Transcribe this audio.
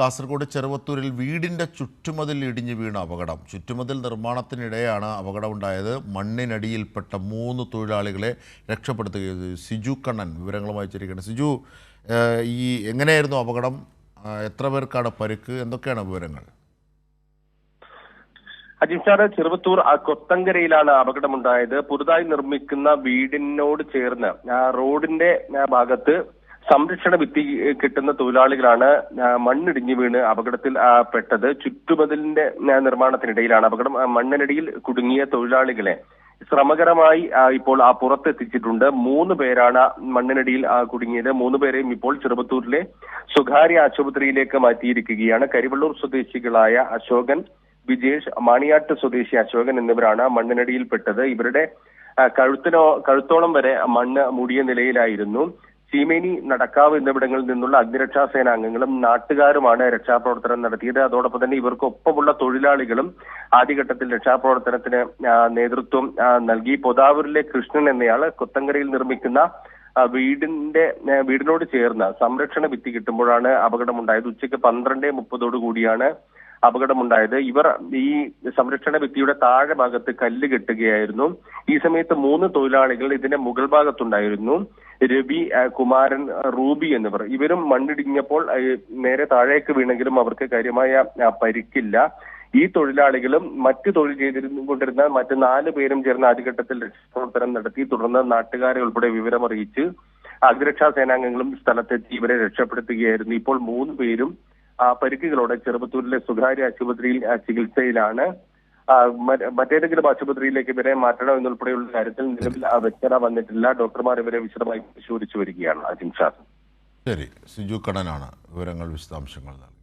കാസർഗോഡ് ചെറുവത്തൂരിൽ വീടിൻ്റെ ചുറ്റുമതിൽ ഇടിഞ്ഞു വീണ അപകടം. ചുറ്റുമതിൽ നിർമ്മാണത്തിനിടെയാണ് അപകടമുണ്ടായത്. മണ്ണിനടിയിൽപ്പെട്ട 3 തൊഴിലാളികളെ രക്ഷപ്പെടുത്തുകയത്. സിജു കണ്ണൻ വിവരങ്ങളുമായി ചേരുകയാണ്. സിജു, ഈ എങ്ങനെയായിരുന്നു അപകടം? എത്ര പേർക്കാണ് പരിക്ക്? എന്തൊക്കെയാണ് വിവരങ്ങൾ? അജിംഷാദ്, ചെറുവത്തൂർ കൊത്തങ്കരയിലാണ് അപകടമുണ്ടായത്. പുതുതായി നിർമ്മിക്കുന്ന വീടിനോട് ചേർന്ന് റോഡിന്റെ ഭാഗത്ത് സംരക്ഷണ ഭിത്തി കിട്ടുന്ന തൊഴിലാളികളാണ് മണ്ണിടിഞ്ഞു വീണ് അപകടത്തിൽ പെട്ടത്. ചുറ്റുമതിലിന്റെ നിർമ്മാണത്തിനിടയിലാണ് അപകടം. മണ്ണിനടിയിൽ കുടുങ്ങിയ തൊഴിലാളികളെ ശ്രമകരമായി ഇപ്പോൾ പുറത്തെത്തിച്ചിട്ടുണ്ട്. 3 പേരാണ് മണ്ണിനടിയിൽ കുടുങ്ങിയത്. 3 പേരെയും ഇപ്പോൾ ചെറുവത്തൂരിലെ സ്വകാര്യ ആശുപത്രിയിലേക്ക് മാറ്റിയിരിക്കുകയാണ്. കരിവള്ളൂർ സ്വദേശികളായ അശോകൻ, വിജേഷ്, മാണിയാട്ട് സ്വദേശി അശോകൻ എന്നിവരാണ് മണ്ണിനടിയിൽപ്പെട്ടത്. ഇവരുടെ കഴുത്തോളം വരെ മണ്ണ് മൂടിയ നിലയിലായിരുന്നു. ചീമേനി, നടക്കാവ് എന്നിവിടങ്ങളിൽ നിന്നുള്ള അഗ്നിരക്ഷാ സേനാംഗങ്ങളും നാട്ടുകാരുമാണ് രക്ഷാപ്രവർത്തനം നടത്തിയത്. അതോടൊപ്പം തന്നെ ഇവർക്കൊപ്പമുള്ള തൊഴിലാളികളും ആദ്യഘട്ടത്തിൽ രക്ഷാപ്രവർത്തനത്തിന് നേതൃത്വം നൽകി. പൊതാവൂരിലെ കൃഷ്ണൻ എന്നയാൾ കൊത്തങ്കരയിൽ നിർമ്മിക്കുന്ന വീടിനോട് ചേർന്ന് സംരക്ഷണ ഭിത്തി കിട്ടുമ്പോഴാണ് അപകടമുണ്ടായത്. ഉച്ചയ്ക്ക് 12:30 കൂടിയാണ് അപകടമുണ്ടായത്. ഇവർ ഈ സംരക്ഷണ ഭിത്തിയുടെ താഴെ ഭാഗത്ത് കല്ല് കെട്ടുകയായിരുന്നു. ഈ സമയത്ത് 3 തൊഴിലാളികൾ ഇതിന്റെ മുകൾ ഭാഗത്തുണ്ടായിരുന്നു. രവി, കുമാരൻ, റൂബി എന്നിവർ. ഇവരും മണ്ണിടിഞ്ഞപ്പോൾ നേരെ താഴേക്ക് വീണെങ്കിലും അവർക്ക് കാര്യമായ പരിക്കില്ല. ഈ തൊഴിലാളികളും മറ്റു തൊഴിൽ ചെയ്തുകൊണ്ടിരുന്ന മറ്റ് 4 പേരും ചേർന്ന് ആദ്യഘട്ടത്തിൽ രക്ഷാപ്രവർത്തനം നടത്തി. തുടർന്ന് നാട്ടുകാരെ ഉൾപ്പെടെ വിവരമറിയിച്ച് അഗ്നിരക്ഷാ സേനാംഗങ്ങളും സ്ഥലത്തെത്തി ഇവരെ രക്ഷപ്പെടുത്തുകയായിരുന്നു. ഇപ്പോൾ 3 പേരും പരിക്കുകളോടെ ചെറുവത്തൂരിലെ സ്വകാര്യ ആശുപത്രിയിൽ ചികിത്സയിലാണ്. മറ്റേതെങ്കിലും ആശുപത്രിയിലേക്ക് ഇവരെ മാറ്റണം എന്നുൾപ്പെടെയുള്ള കാര്യത്തിൽ നിലവിൽ വ്യക്തത വന്നിട്ടില്ല. ഡോക്ടർമാർ ഇവരെ വിശദമായി പരിശോധിച്ചു വരികയാണ്. അജിംഷാദ്. ശരി, സിജു കണ്ണനാണ് വിവരങ്ങൾ, വിശദാംശങ്ങൾ നൽകി.